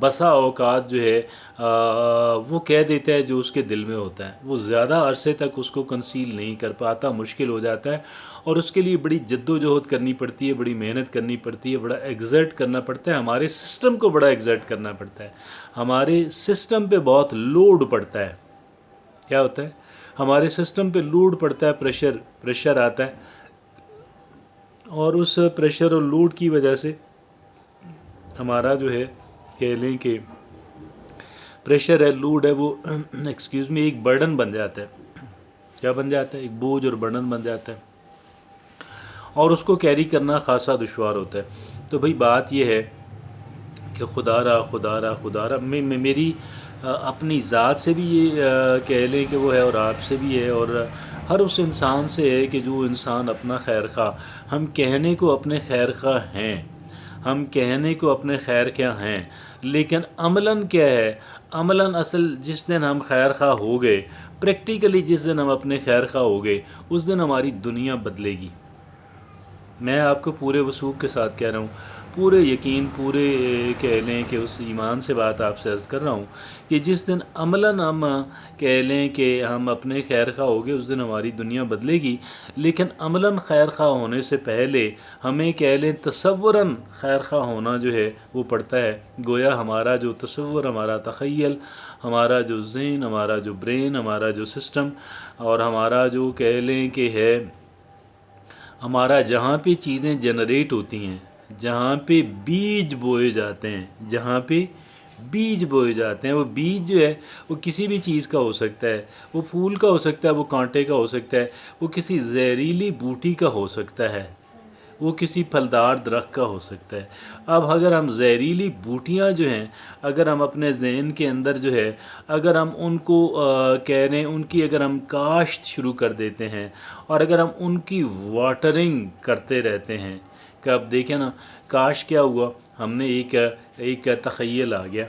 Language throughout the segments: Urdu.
بسا اوقات جو ہے وہ کہہ دیتا ہے جو اس کے دل میں ہوتا ہے، وہ زیادہ عرصے تک اس کو کنسیل نہیں کر پاتا، مشکل ہو جاتا ہے، اور اس کے لیے بڑی جد و جہد کرنی پڑتی ہے، بڑی محنت کرنی پڑتی ہے، بڑا ایگزرٹ کرنا پڑتا ہے، ہمارے سسٹم کو بڑا ایگزرٹ کرنا پڑتا ہے، ہمارے سسٹم پہ بہت لوڈ پڑتا ہے۔ کیا ہوتا ہے؟ ہمارے سسٹم پہ لوڈ پڑتا ہے، پریشر آتا ہے، اور اس پریشر اور لوڈ کی وجہ سے ہمارا جو ہے کہہ لیں کہ پریشر ہے، لوڈ ہے، وہ ایکسکیوز می ایک برڈن بن جاتا ہے۔ کیا بن جاتا ہے؟ ایک بوجھ اور برڈن بن جاتا ہے، اور اس کو کیری کرنا خاصا دشوار ہوتا ہے۔ تو بھئی بات یہ ہے کہ خدا را میری اپنی ذات سے بھی یہ کہہ لیں کہ وہ ہے، اور آپ سے بھی ہے، اور ہر اس انسان سے ہے کہ جو انسان اپنا خیر خواہ، ہم کہنے کو اپنے خیر خواہ ہیں، ہم کہنے کو اپنے خیر خواہ ہیں، لیکن عملاً کیا ہے؟ عملاً اصل جس دن ہم خیر خواہ ہو گئے، پریکٹیکلی جس دن ہم اپنے خیر خواہ ہو گئے، اس دن ہماری دنیا بدلے گی۔ میں آپ کو پورے وثوق کے ساتھ کہہ رہا ہوں، پورے یقین، پورے کہہ لیں کہ اس ایمان سے بات آپ سے عرض کر رہا ہوں کہ جس دن عملاً ہم کہہ لیں کہ ہم اپنے خیر خواہ ہو گئے، اس دن ہماری دنیا بدلے گی، لیکن عملاً خیر خواہ ہونے سے پہلے ہمیں کہہ لیں تصوراً خیر خواہ ہونا جو ہے وہ پڑتا ہے۔ گویا ہمارا جو تصور، ہمارا تخیل، ہمارا جو ذہن، ہمارا جو برین، ہمارا جو سسٹم، اور ہمارا جو کہہ لیں کہ ہے ہمارا جہاں پہ چیزیں جنریٹ ہوتی ہیں، جہاں پہ بیج بوئے جاتے ہیں، جہاں پہ بیج بوئے جاتے ہیں، وہ بیج جو ہے وہ کسی بھی چیز کا ہو سکتا ہے، وہ پھول کا ہو سکتا ہے، وہ کانٹے کا ہو سکتا ہے، وہ کسی زہریلی بوٹی کا ہو سکتا ہے، وہ کسی پھلدار درخت کا ہو سکتا ہے۔ اب اگر ہم زہریلی بوٹیاں جو ہیں، اگر ہم اپنے ذہن کے اندر جو ہے، اگر ہم ان کو کہہ رہے ہیں، ان کی اگر ہم کاشت شروع کر دیتے ہیں، اور اگر ہم ان کی واٹرنگ کرتے رہتے ہیں، کہ اب دیکھیں نا، کاش کیا ہوا، ہم نے ایک تخیل آ گیا،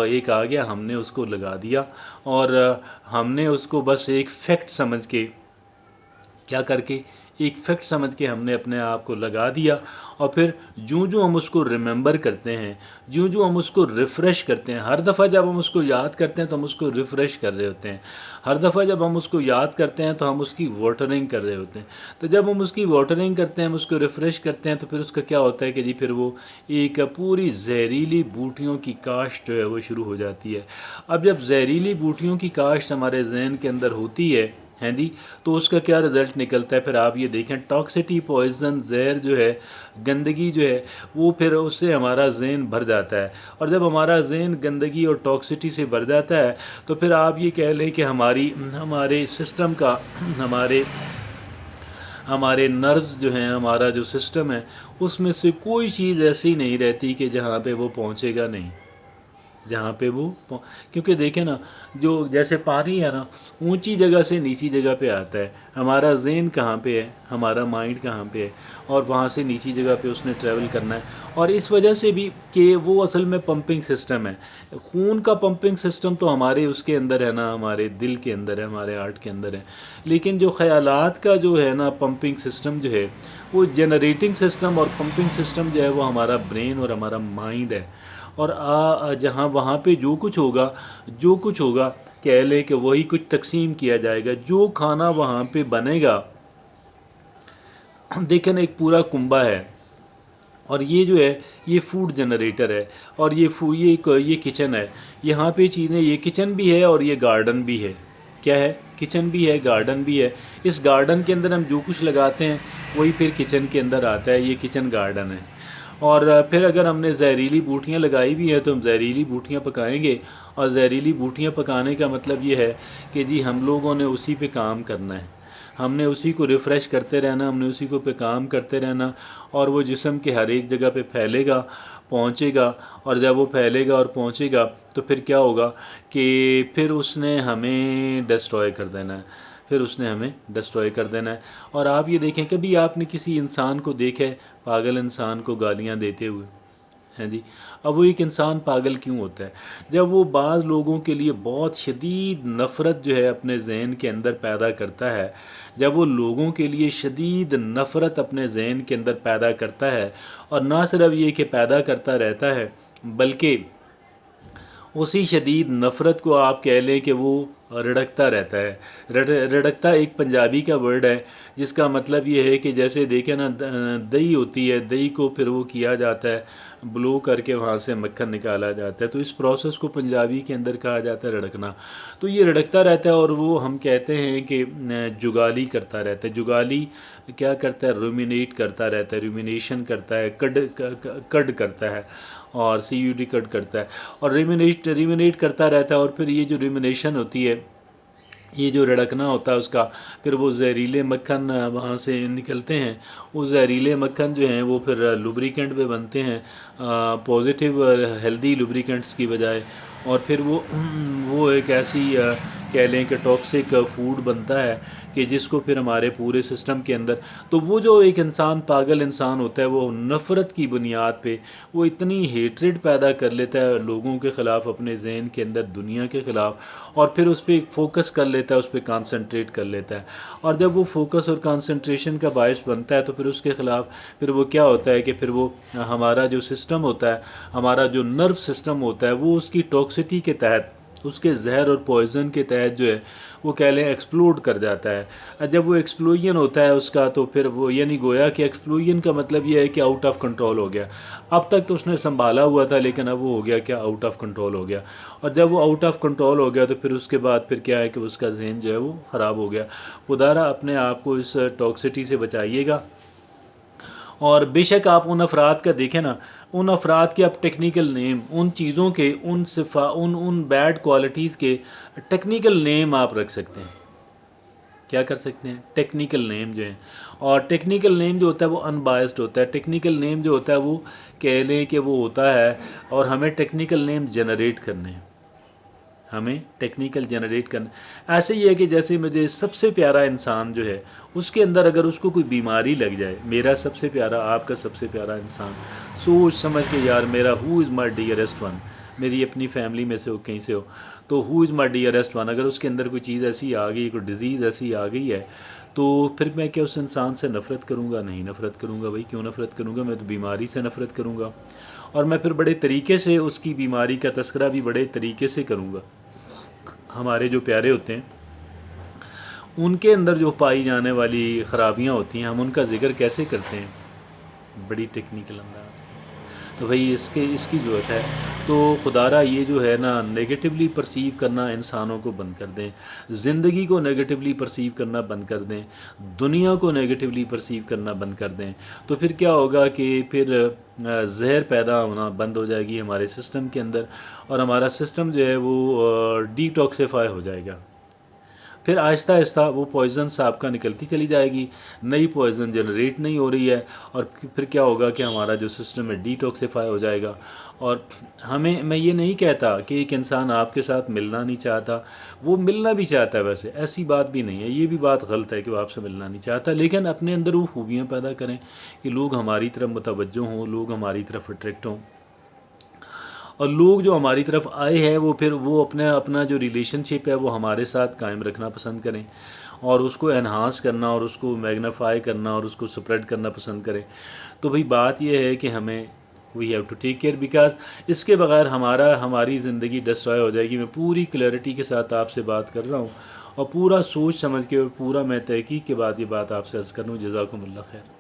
ایک آ گیا، ہم نے اس کو لگا دیا، اور ہم نے اس کو بس ایک فیکٹ سمجھ کے، کیا کر کے، ایک فیکٹ سمجھ کے ہم نے اپنے آپ کو لگا دیا، اور پھر جو ہم اس کو ریممبر کرتے ہیں، جو ہم اس کو ریفریش کرتے ہیں، ہر دفعہ جب ہم اس کو یاد کرتے ہیں تو ہم اس کو ریفریش کر رہے ہوتے ہیں، ہر دفعہ جب ہم اس کو یاد کرتے ہیں تو ہم اس کی واٹرنگ کر رہے ہوتے ہیں، تو جب ہم اس کی واٹرنگ کرتے ہیں، ہم اس کو ریفریش کرتے ہیں، تو پھر اس کا کیا ہوتا ہے کہ جی پھر وہ ایک پوری زہریلی بوٹیوں کی کاشت جو ہے وہ شروع ہو جاتی ہے۔ اب جب زہریلی بوٹیوں کی کاشت ہمارے ذہن کے اندر ہوتی ہے ہیں جی، تو اس کا کیا رزلٹ نکلتا ہے؟ پھر آپ یہ دیکھیں، ٹاکسٹی، پوائزن، زہر جو ہے، گندگی جو ہے، وہ پھر اس سے ہمارا ذہن بھر جاتا ہے، اور جب ہمارا ذہن گندگی اور ٹاکسٹی سے بھر جاتا ہے تو پھر آپ یہ کہہ لیں کہ ہمارے سسٹم کا، ہمارے نروز جو ہیں، ہمارا جو سسٹم ہے، اس میں سے کوئی چیز ایسی نہیں رہتی کہ جہاں پہ وہ پہنچے گا نہیں، جہاں پہ وہ کیونکہ دیکھیں نا، جو جیسے پانی ہے نا، اونچی جگہ سے نیچی جگہ پہ آتا ہے، ہمارا ذہن کہاں پہ ہے، ہمارا مائنڈ کہاں پہ ہے، اور وہاں سے نیچی جگہ پہ اس نے ٹریول کرنا ہے، اور اس وجہ سے بھی کہ وہ اصل میں پمپنگ سسٹم ہے، خون کا پمپنگ سسٹم تو ہمارے اس کے اندر ہے نا، ہمارے دل کے اندر ہے، ہمارے ہارٹ کے اندر ہے، لیکن جو خیالات کا جو ہے نا پمپنگ سسٹم جو ہے، وہ جنریٹنگ سسٹم اور پمپنگ سسٹم جو ہے وہ ہمارا برین اور ہمارا مائنڈ ہے، اور جہاں وہاں پہ جو کچھ ہوگا کہہ لے کہ وہی کچھ تقسیم کیا جائے گا، جو کھانا وہاں پہ بنے گا، دیکھیں ایک پورا کنبہ ہے، اور یہ جو ہے یہ فوڈ جنریٹر ہے، اور یہ کچن ہے، یہاں پہ چیزیں، یہ کچن بھی ہے اور یہ گارڈن بھی ہے، کیا ہے؟ کچن بھی ہے، گارڈن بھی ہے، اس گارڈن کے اندر ہم جو کچھ لگاتے ہیں وہی پھر کچن کے اندر آتا ہے، یہ کچن گارڈن ہے، اور پھر اگر ہم نے زہریلی بوٹیاں لگائی بھی ہیں تو ہم زہریلی بوٹیاں پکائیں گے، اور زہریلی بوٹیاں پکانے کا مطلب یہ ہے کہ جی ہم لوگوں نے اسی پہ کام کرنا ہے، ہم نے اسی کو ریفریش کرتے رہنا، ہم نے اسی کو پہ کام کرتے رہنا، اور وہ جسم کے ہر ایک جگہ پہ پھیلے گا، پہنچے گا، اور جب وہ پھیلے گا اور پہنچے گا تو پھر کیا ہوگا کہ پھر اس نے ہمیں ڈسٹروائے کر دینا ہے، اور آپ یہ دیکھیں، کبھی آپ نے کسی انسان کو دیکھا ہے پاگل انسان کو گالیاں دیتے ہوئے؟ ہیں جی، اب وہ ایک انسان پاگل کیوں ہوتا ہے؟ جب وہ بعض لوگوں کے لیے بہت شدید نفرت جو ہے اپنے ذہن کے اندر پیدا کرتا ہے، جب وہ لوگوں کے لیے شدید نفرت اپنے ذہن کے اندر پیدا کرتا ہے، اور نہ صرف یہ کہ پیدا کرتا رہتا ہے، بلکہ اسی شدید نفرت کو آپ کہہ لیں کہ وہ رڑکتا رہتا ہے۔ رڑکتا ایک پنجابی کا ورڈ ہے جس کا مطلب یہ ہے کہ جیسے دیکھیں نا دہی ہوتی ہے، دہی کو پھر وہ کیا جاتا ہے، بلو کر کے وہاں سے مکھن نکالا جاتا ہے، تو اس پروسیس کو پنجابی کے اندر کہا جاتا ہے رڑکنا۔ تو یہ رڑکتا رہتا ہے اور وہ ہم کہتے ہیں کہ جگالی کرتا رہتا ہے۔ جگالی کیا کرتا ہے؟ رومینیٹ کرتا رہتا ہے، رومینیشن کرتا ہے، کڈ کرتا ہے، اور سی یو ڈی کٹ کرتا ہے، اور ریمینیٹ کرتا رہتا ہے۔ اور پھر یہ جو ریمینیشن ہوتی ہے، یہ جو رڑکنا ہوتا ہے اس کا، پھر وہ زہریلے مکھن وہاں سے نکلتے ہیں۔ وہ زہریلے مکھن جو ہیں وہ پھر لوبریکنٹ پہ بنتے ہیں، پازیٹیو ہیلدی لوبریکنٹس کی بجائے، اور پھر وہ ایک ایسی کہہ لیں کہ ٹاکسک فوڈ بنتا ہے کہ جس کو پھر ہمارے پورے سسٹم کے اندر، تو وہ جو ایک انسان پاگل انسان ہوتا ہے وہ نفرت کی بنیاد پہ وہ اتنی ہیٹریڈ پیدا کر لیتا ہے لوگوں کے خلاف، اپنے ذہن کے اندر دنیا کے خلاف، اور پھر اس پہ فوکس کر لیتا ہے، اس پہ کانسنٹریٹ کر لیتا ہے، اور جب وہ فوکس اور کانسنٹریشن کا باعث بنتا ہے تو پھر اس کے خلاف پھر وہ کیا ہوتا ہے کہ پھر وہ ہمارا جو سسٹم ہوتا ہے، ہمارا جو نرو سسٹم ہوتا ہے، وہ اس کی ٹاکسٹی کے تحت، اس کے زہر اور پوائزن کے تحت جو ہے وہ کہہ لیں ایکسپلوڈ کر جاتا ہے۔ جب وہ ایکسپلوژن ہوتا ہے اس کا، تو پھر وہ یعنی گویا کہ ایکسپلوژن کا مطلب یہ ہے کہ آؤٹ آف کنٹرول ہو گیا۔ اب تک تو اس نے سنبھالا ہوا تھا لیکن اب وہ ہو گیا کیا؟ آؤٹ آف کنٹرول ہو گیا۔ اور جب وہ آؤٹ آف کنٹرول ہو گیا تو پھر اس کے بعد پھر کیا ہے کہ اس کا ذہن جو ہے وہ خراب ہو گیا۔ خدا را اپنے آپ کو اس ٹاکسٹی سے بچائیے گا۔ اور بے شک آپ ان افراد کا دیکھیں نا، ان افراد کے اب ٹیکنیکل نیم، ان چیزوں کے، ان بیڈ کوالٹیز کے ٹیکنیکل نیم آپ رکھ سکتے ہیں۔ کیا کر سکتے ہیں؟ ٹیکنیکل نیم جو ہیں، اور ٹیکنیکل نیم جو ہوتا ہے وہ ان بائسڈ ہوتا ہے۔ ٹیکنیکل نیم جو ہوتا ہے وہ کہہ لیں کہ وہ ہوتا ہے، اور ہمیں ٹیکنیکل نیم جنریٹ کرنے ہیں، ہمیں ٹیکنیکل جنریٹ کرنا۔ ایسے ہی ہے کہ جیسے مجھے سب سے پیارا انسان جو ہے، اس کے اندر اگر اس کو کوئی بیماری لگ جائے، میرا سب سے پیارا، آپ کا سب سے پیارا انسان، سوچ سمجھ کے یار میرا ہو از مائی ڈیئرسٹ ون، میری اپنی فیملی میں سے ہو، کہیں سے ہو، تو ہو از مائی ڈیئرسٹ ون، اگر اس کے اندر کوئی چیز ایسی آ گئی، کوئی ڈیزیز ایسی آ گئی ہے، تو پھر میں کیا اس انسان سے نفرت کروں گا؟ نہیں نفرت کروں گا۔ بھائی کیوں نفرت کروں گا؟ میں تو بیماری سے نفرت کروں گا، اور میں پھر بڑے طریقے سے اس کی بیماری کا تذکرہ بھی بڑے طریقے سے کروں گا۔ ہمارے جو پیارے ہوتے ہیں ان کے اندر جو پائی جانے والی خرابیاں ہوتی ہیں، ہم ان کا ذکر کیسے کرتے ہیں؟ بڑی ٹیکنیکل انداز ہے۔ تو بھئی اس کی ضرورت ہے۔ تو خدارہ یہ جو ہے نا نیگیٹیولی پرسیو کرنا انسانوں کو بند کر دیں، زندگی کو نیگیٹیولی پرسیو کرنا بند کر دیں، دنیا کو نیگیٹیولی پرسیو کرنا بند کر دیں، تو پھر کیا ہوگا کہ پھر زہر پیدا ہونا بند ہو جائے گی ہمارے سسٹم کے اندر، اور ہمارا سسٹم جو ہے وہ ڈی ٹاکسیفائی ہو جائے گا۔ پھر آہستہ آہستہ وہ پوائزن آپ کا نکلتی چلی جائے گی، نئی پوائزن جنریٹ نہیں ہو رہی ہے، اور پھر کیا ہوگا کہ ہمارا جو سسٹم ہے ڈی ٹاکسیفائی ہو جائے گا۔ اور میں یہ نہیں کہتا کہ ایک انسان آپ کے ساتھ ملنا نہیں چاہتا، وہ ملنا بھی چاہتا ہے، ویسے ایسی بات بھی نہیں ہے، یہ بھی بات غلط ہے کہ وہ آپ سے ملنا نہیں چاہتا، لیکن اپنے اندر وہ خوبیاں پیدا کریں کہ لوگ ہماری طرف متوجہ ہوں، لوگ ہماری طرف اٹریکٹ ہوں، اور لوگ جو ہماری طرف آئے ہیں وہ پھر وہ اپنا جو ریلیشن شپ ہے وہ ہمارے ساتھ قائم رکھنا پسند کریں، اور اس کو انہانس کرنا، اور اس کو میگنیفائی کرنا، اور اس کو سپریڈ کرنا پسند کریں۔ تو بھئی بات یہ ہے کہ ہمیں we have to take care, because اس کے بغیر ہماری زندگی ڈسٹرائے ہو جائے گی۔ میں پوری کلیئرٹی کے ساتھ آپ سے بات کر رہا ہوں، اور پورا سوچ سمجھ کے، اور پورا میں تحقیق کے بعد یہ بات آپ سے عرض کر رہا ہوں۔ جزاکم اللہ خیر۔